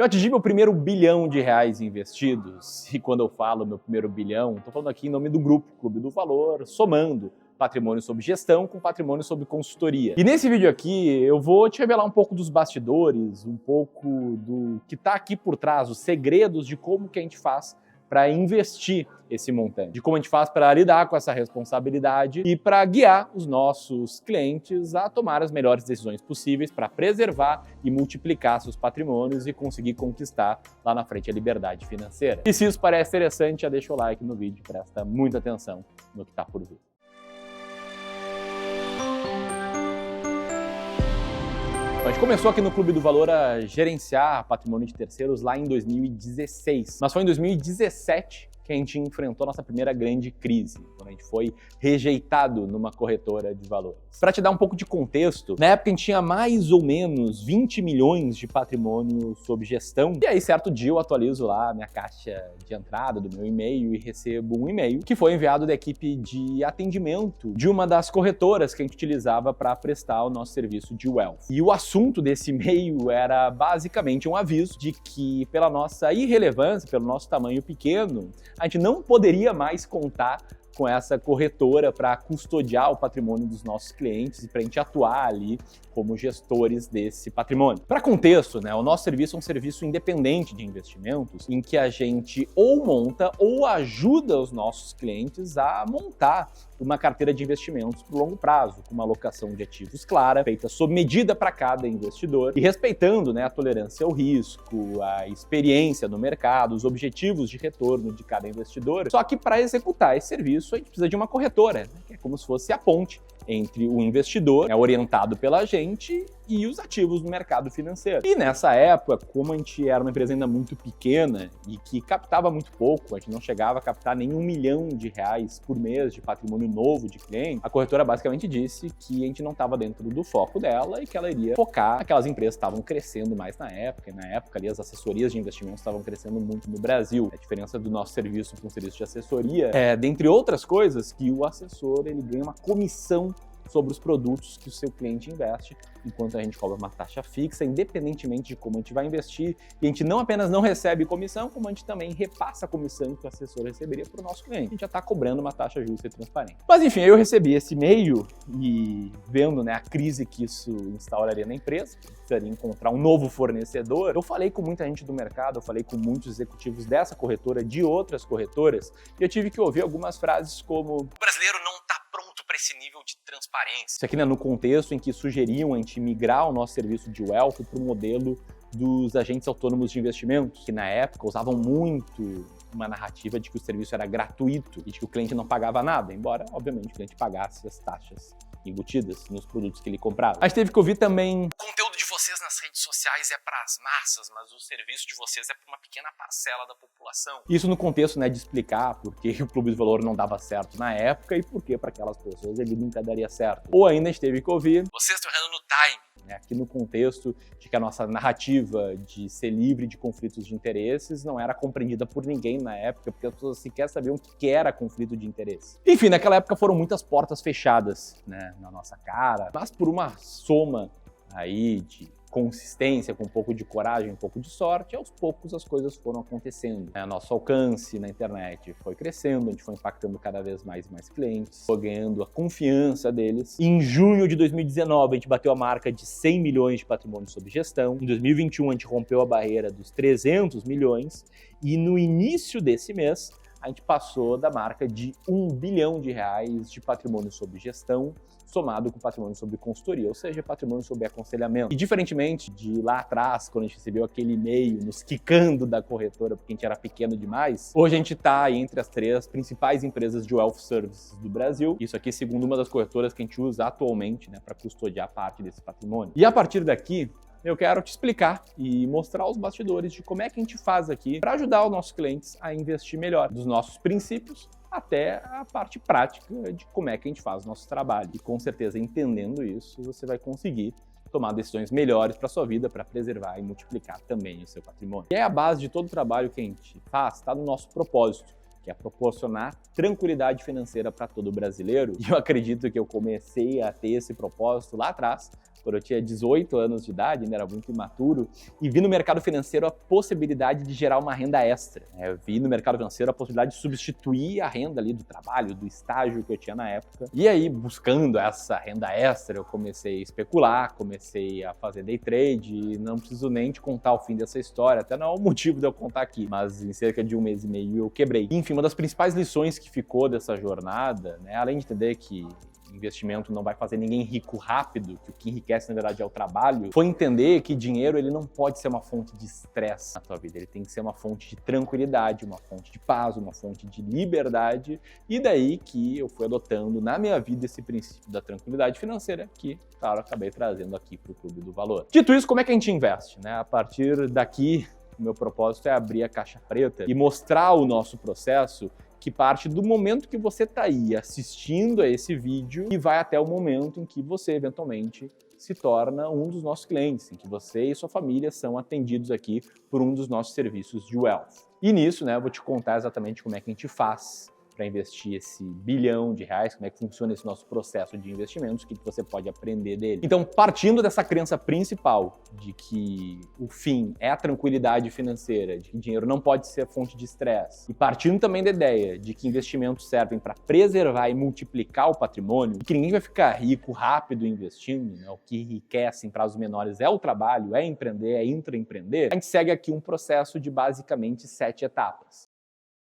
Eu atingi meu primeiro bilhão de reais investidos, e quando eu falo meu primeiro bilhão, estou falando aqui em nome do grupo Clube do Valor, somando patrimônio sob gestão com patrimônio sob consultoria. E nesse vídeo aqui eu vou te revelar um pouco dos bastidores, um pouco do que está aqui por trás, os segredos de como que a gente faz para investir esse montante, de como a gente faz para lidar com essa responsabilidade e para guiar os nossos clientes a tomar as melhores decisões possíveis para preservar e multiplicar seus patrimônios e conseguir conquistar lá na frente a liberdade financeira. E se isso parece interessante, já deixa o like no vídeo, presta muita atenção no que está por vir. A gente começou aqui no Clube do Valor a gerenciar patrimônio de terceiros lá em 2016, mas foi em 2017 que a gente enfrentou a nossa primeira grande crise, quando a gente foi rejeitado numa corretora de valores. Para te dar um pouco de contexto, na época a gente tinha mais ou menos 20 milhões de patrimônio sob gestão, e aí certo dia eu atualizo lá a minha caixa de entrada do meu e-mail e recebo um e-mail que foi enviado da equipe de atendimento de uma das corretoras que a gente utilizava para prestar o nosso serviço de wealth. E o assunto desse e-mail era basicamente um aviso de que pela nossa irrelevância, pelo nosso tamanho pequeno, a gente não poderia mais contar com essa corretora para custodiar o patrimônio dos nossos clientes e para a gente atuar ali como gestores desse patrimônio. Para contexto, o nosso serviço é um serviço independente de investimentos em que a gente ou monta ou ajuda os nossos clientes a montar uma carteira de investimentos por longo prazo, com uma alocação de ativos clara, feita sob medida para cada investidor e respeitando a tolerância ao risco, a experiência no mercado, os objetivos de retorno de cada investidor. Só que para executar esse serviço, a gente precisa de uma corretora, que é como se fosse a ponte entre o investidor, orientado pela gente, e os ativos do mercado financeiro. E nessa época, como a gente era uma empresa ainda muito pequena e que captava muito pouco, a gente não chegava a captar nem R$1 milhão por mês de patrimônio novo de cliente, a corretora basicamente disse que a gente não estava dentro do foco dela e que ela iria focar naquelas empresas que estavam crescendo mais na época. E na época ali as assessorias de investimentos estavam crescendo muito no Brasil. A diferença do nosso serviço para um serviço de assessoria é, dentre outras coisas, que o assessor ele ganha uma comissão sobre os produtos que o seu cliente investe, enquanto a gente cobra uma taxa fixa, independentemente de como a gente vai investir, e a gente não apenas não recebe comissão, como a gente também repassa a comissão que o assessor receberia para o nosso cliente. A gente já está cobrando uma taxa justa e transparente. Mas enfim, eu recebi esse e-mail e vendo a crise que isso instauraria na empresa, precisaria encontrar um novo fornecedor, eu falei com muita gente do mercado, eu falei com muitos executivos dessa corretora, de outras corretoras, e eu tive que ouvir algumas frases como: o brasileiro não está pronto para esse nível de transparência. Isso aqui no contexto em que sugeriam a gente migrar o nosso serviço de wealth para o modelo dos agentes autônomos de investimentos, que na época usavam muito uma narrativa de que o serviço era gratuito e de que o cliente não pagava nada, embora, obviamente, o cliente pagasse as taxas embutidas nos produtos que ele comprava. A gente teve que ouvir também: o conteúdo de vocês nas redes sociais é para as massas, mas o serviço de vocês é para uma pequena parcela da população. Isso no contexto de explicar por que o Clube do Valor não dava certo na época e por que para aquelas pessoas ele nunca daria certo. Ou ainda a gente teve que ouvir: vocês estão errando no time. Aqui no contexto de que a nossa narrativa de ser livre de conflitos de interesses não era compreendida por ninguém na época, porque as pessoas sequer sabiam o que era conflito de interesse. Enfim, naquela época foram muitas portas fechadas na nossa cara, mas por uma soma aí de consistência, com um pouco de coragem, um pouco de sorte, aos poucos as coisas foram acontecendo. Nosso alcance na internet foi crescendo, a gente foi impactando cada vez mais e mais clientes, foi ganhando a confiança deles. Em junho de 2019, a gente bateu a marca de 100 milhões de patrimônio sob gestão. Em 2021, a gente rompeu a barreira dos 300 milhões e no início desse mês, a gente passou da marca de R$1 bilhão de patrimônio sob gestão, somado com patrimônio sob consultoria, ou seja, patrimônio sob aconselhamento. E diferentemente de lá atrás, quando a gente recebeu aquele e-mail nos quicando da corretora porque a gente era pequeno demais, hoje a gente está entre as 3 principais empresas de wealth services do Brasil. Isso aqui segundo uma das corretoras que a gente usa atualmente para custodiar parte desse patrimônio. E a partir daqui, eu quero te explicar e mostrar os bastidores de como é que a gente faz aqui para ajudar os nossos clientes a investir melhor, dos nossos princípios até a parte prática de como é que a gente faz o nosso trabalho. E com certeza, entendendo isso, você vai conseguir tomar decisões melhores para sua vida, para preservar e multiplicar também o seu patrimônio. E é a base de todo o trabalho que a gente faz, está no nosso propósito, que é proporcionar tranquilidade financeira para todo brasileiro. E eu acredito que eu comecei a ter esse propósito lá atrás, quando eu tinha 18 anos de idade, ainda era muito imaturo, e vi no mercado financeiro a possibilidade de gerar uma renda extra. Eu vi no mercado financeiro a possibilidade de substituir a renda ali do trabalho, do estágio que eu tinha na época. E aí, buscando essa renda extra, eu comecei a especular, comecei a fazer day trade, e não preciso nem te contar o fim dessa história, até não é o motivo de eu contar aqui, mas em cerca de 1 mês e meio eu quebrei. Enfim, uma das principais lições que ficou dessa jornada, né, além de entender que investimento não vai fazer ninguém rico rápido, que o que enriquece, na verdade, é o trabalho, foi entender que dinheiro ele não pode ser uma fonte de estresse na tua vida, ele tem que ser uma fonte de tranquilidade, uma fonte de paz, uma fonte de liberdade, e daí que eu fui adotando na minha vida esse princípio da tranquilidade financeira, que, claro, acabei trazendo aqui para o Clube do Valor. Dito isso, como é que a gente investe, né? A partir daqui, o meu propósito é abrir a caixa preta e mostrar o nosso processo, que parte do momento que você está aí assistindo a esse vídeo e vai até o momento em que você, eventualmente, se torna um dos nossos clientes, em que você e sua família são atendidos aqui por um dos nossos serviços de wealth. E nisso, né, eu vou te contar exatamente como é que a gente faz para investir esse R$ 1 bilhão, como é que funciona esse nosso processo de investimentos, o que você pode aprender dele. Então, partindo dessa crença principal de que o fim é a tranquilidade financeira, de que dinheiro não pode ser fonte de estresse, e partindo também da ideia de que investimentos servem para preservar e multiplicar o patrimônio, e que ninguém vai ficar rico rápido investindo, né? O que enriquece em prazos menores é o trabalho, é empreender, é intraempreender, a gente segue aqui um processo de basicamente 7 etapas.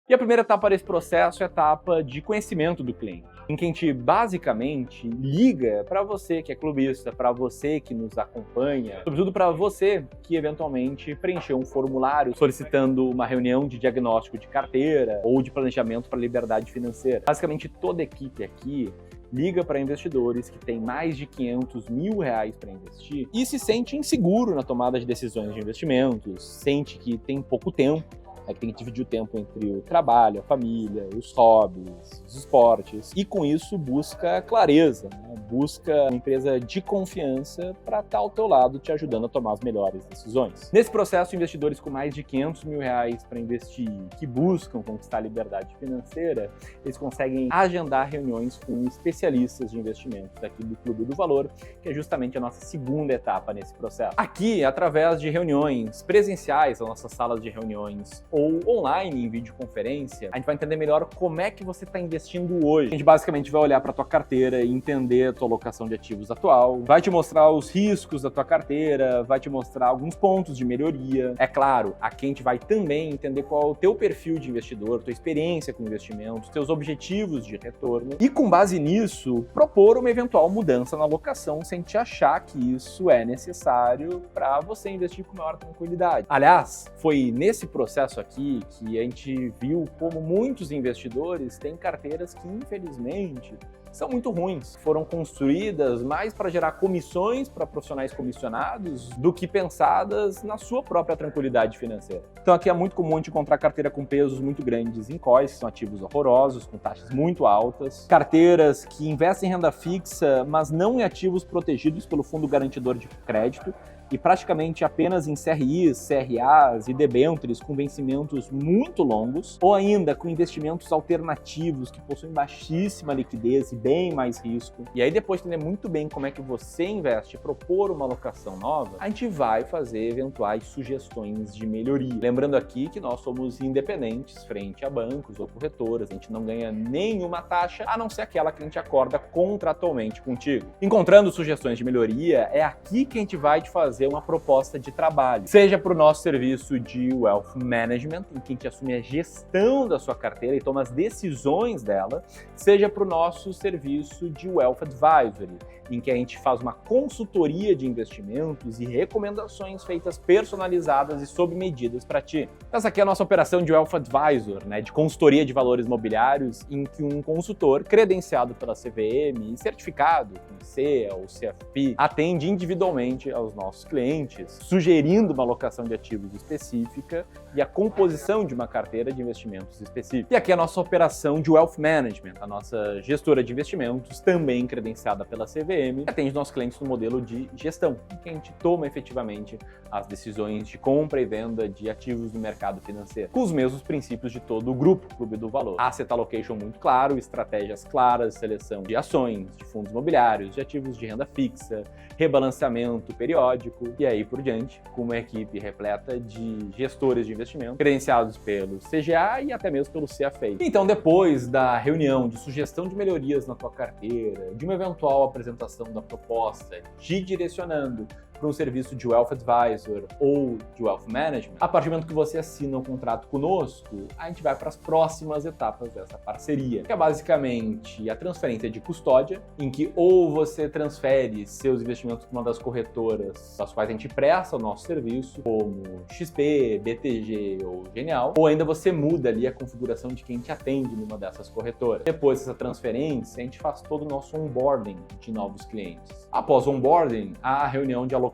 E a primeira etapa desse processo é a etapa de conhecimento do cliente, em que a gente basicamente liga para você que é clubista, para você que nos acompanha, sobretudo para você que eventualmente preencheu um formulário solicitando uma reunião de diagnóstico de carteira ou de planejamento para liberdade financeira. Basicamente toda a equipe aqui liga para investidores que têm mais de R$500 mil para investir e se sente inseguro na tomada de decisões de investimentos, sente que tem pouco tempo, que tem que dividir o tempo entre o trabalho, a família, os hobbies, os esportes, e com isso busca clareza, né? Busca uma empresa de confiança para estar ao teu lado te ajudando a tomar as melhores decisões. Nesse processo, investidores com mais de R$500 mil para investir, que buscam conquistar a liberdade financeira, eles conseguem agendar reuniões com especialistas de investimentos aqui do Clube do Valor, que é justamente a nossa segunda etapa nesse processo. Aqui, através de reuniões presenciais, as nossas salas de reuniões, ou online em videoconferência, a gente vai entender melhor como é que você está investindo hoje. A gente basicamente vai olhar para a tua carteira e entender a tua alocação de ativos atual, vai te mostrar os riscos da tua carteira, vai te mostrar alguns pontos de melhoria. É claro, aqui a gente vai também entender qual é o teu perfil de investidor, tua experiência com investimentos, teus objetivos de retorno e, com base nisso, propor uma eventual mudança na alocação sem te achar que isso é necessário para você investir com maior tranquilidade. Aliás, foi nesse processo aqui que a gente viu como muitos investidores têm carteiras que, infelizmente, são muito ruins. Foram construídas mais para gerar comissões para profissionais comissionados do que pensadas na sua própria tranquilidade financeira. Então aqui é muito comum a gente encontrar carteira com pesos muito grandes em COIs, que são ativos horrorosos, com taxas muito altas, carteiras que investem em renda fixa, mas não em ativos protegidos pelo Fundo Garantidor de Crédito, e praticamente apenas em CRIs, CRAs e debêntures com vencimentos muito longos, ou ainda com investimentos alternativos que possuem baixíssima liquidez e bem mais risco. E aí, depois de entender muito bem como é que você investe e propor uma alocação nova, a gente vai fazer eventuais sugestões de melhoria. Lembrando aqui que nós somos independentes frente a bancos ou corretoras, a gente não ganha nenhuma taxa, a não ser aquela que a gente acorda contratualmente contigo. Encontrando sugestões de melhoria, é aqui que a gente vai te fazer uma proposta de trabalho, seja para o nosso serviço de Wealth Management, em que a gente assume a gestão da sua carteira e toma as decisões dela, seja para o nosso serviço de Wealth Advisory, em que a gente faz uma consultoria de investimentos e recomendações feitas personalizadas e sob medidas para ti. Essa aqui é a nossa operação de Wealth Advisor, né, de consultoria de valores imobiliários, em que um consultor credenciado pela CVM e certificado com CEA ou CFP atende individualmente aos nossos clientes, sugerindo uma alocação de ativos específica e a composição de uma carteira de investimentos específica. E aqui a nossa operação de Wealth Management, a nossa gestora de investimentos, também credenciada pela CVM, atende nossos clientes no modelo de gestão, em que a gente toma efetivamente as decisões de compra e venda de ativos no mercado financeiro, com os mesmos princípios de todo o grupo Clube do Valor. Asset allocation muito claro, estratégias claras, seleção de ações, de fundos imobiliários, de ativos de renda fixa, rebalanceamento periódico e aí por diante, com uma equipe repleta de gestores de investimento, credenciados pelo CGA e até mesmo pelo CFA. Então, depois da reunião de sugestão de melhorias na tua carteira, de uma eventual apresentação da proposta, te direcionando para um serviço de Wealth Advisor ou de Wealth Management, a partir do momento que você assina um contrato conosco, a gente vai para as próximas etapas dessa parceria, que é basicamente a transferência de custódia, em que ou você transfere seus investimentos para uma das corretoras das quais a gente presta o nosso serviço, como XP, BTG ou Genial, ou ainda você muda ali a configuração de quem te atende numa dessas corretoras. Depois dessa transferência, a gente faz todo o nosso onboarding de novos clientes. Após o onboarding, há a reunião de alocação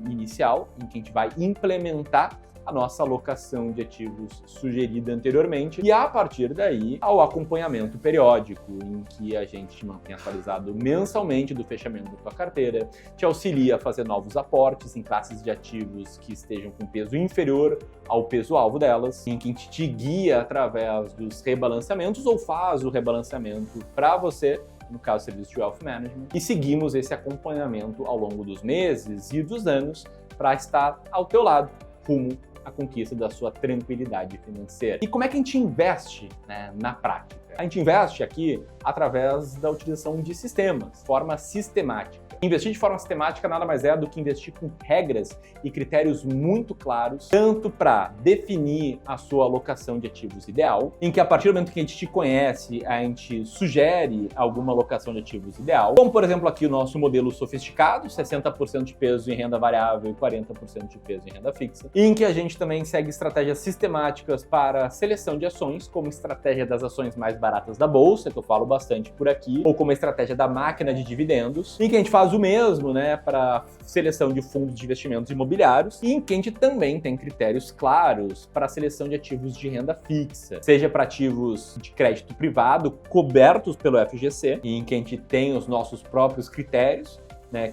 inicial, em que a gente vai implementar a nossa alocação de ativos sugerida anteriormente e a partir daí ao acompanhamento periódico, em que a gente te mantém atualizado mensalmente do fechamento da tua carteira, te auxilia a fazer novos aportes em classes de ativos que estejam com peso inferior ao peso-alvo delas, em que a gente te guia através dos rebalanceamentos ou faz o rebalanceamento para você, no caso, serviço de Wealth Management, e seguimos esse acompanhamento ao longo dos meses e dos anos para estar ao teu lado, rumo à conquista da sua tranquilidade financeira. E como é que a gente investe, na prática? A gente investe aqui através da utilização de sistemas, de forma sistemática. Investir de forma sistemática nada mais é do que investir com regras e critérios muito claros, tanto para definir a sua alocação de ativos ideal, em que a partir do momento que a gente te conhece, a gente sugere alguma alocação de ativos ideal, como por exemplo aqui o nosso modelo sofisticado, 60% de peso em renda variável e 40% de peso em renda fixa, e em que a gente também segue estratégias sistemáticas para seleção de ações, como estratégia das ações mais baratas da bolsa, que eu falo bastante por aqui, ou como a estratégia da máquina de dividendos, em que a gente faz o mesmo, para seleção de fundos de investimentos imobiliários e em que a gente também tem critérios claros para a seleção de ativos de renda fixa, seja para ativos de crédito privado cobertos pelo FGC, e em que a gente tem os nossos próprios critérios,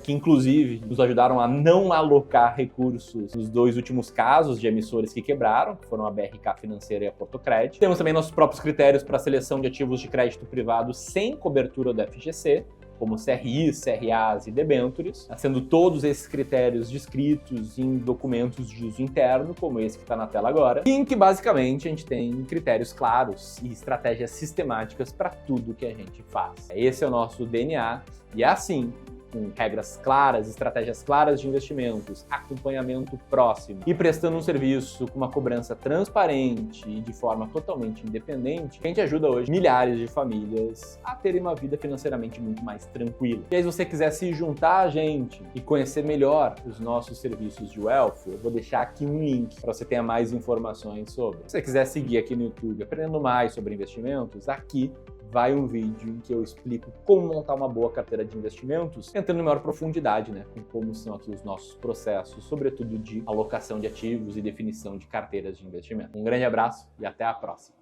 que inclusive nos ajudaram a não alocar recursos nos dois últimos casos de emissores que quebraram, que foram a BRK Financeira e a Portocred. Temos também nossos próprios critérios para a seleção de ativos de crédito privado sem cobertura do FGC, como CRIs, CRAs e debêntures, sendo todos esses critérios descritos em documentos de uso interno, como esse que está na tela agora, e em que basicamente a gente tem critérios claros e estratégias sistemáticas para tudo que a gente faz. Esse é o nosso DNA e é assim, com regras claras, estratégias claras de investimentos, acompanhamento próximo e prestando um serviço com uma cobrança transparente e de forma totalmente independente, que a gente ajuda hoje milhares de famílias a terem uma vida financeiramente muito mais tranquila. E aí, se você quiser se juntar a gente e conhecer melhor os nossos serviços de Wealth, eu vou deixar aqui um link para você ter mais informações sobre. Se você quiser seguir aqui no YouTube aprendendo mais sobre investimentos, aqui vai um vídeo em que eu explico como montar uma boa carteira de investimentos, entrando em maior profundidade, com como são aqui os nossos processos, sobretudo de alocação de ativos e definição de carteiras de investimento. Um grande abraço e até a próxima!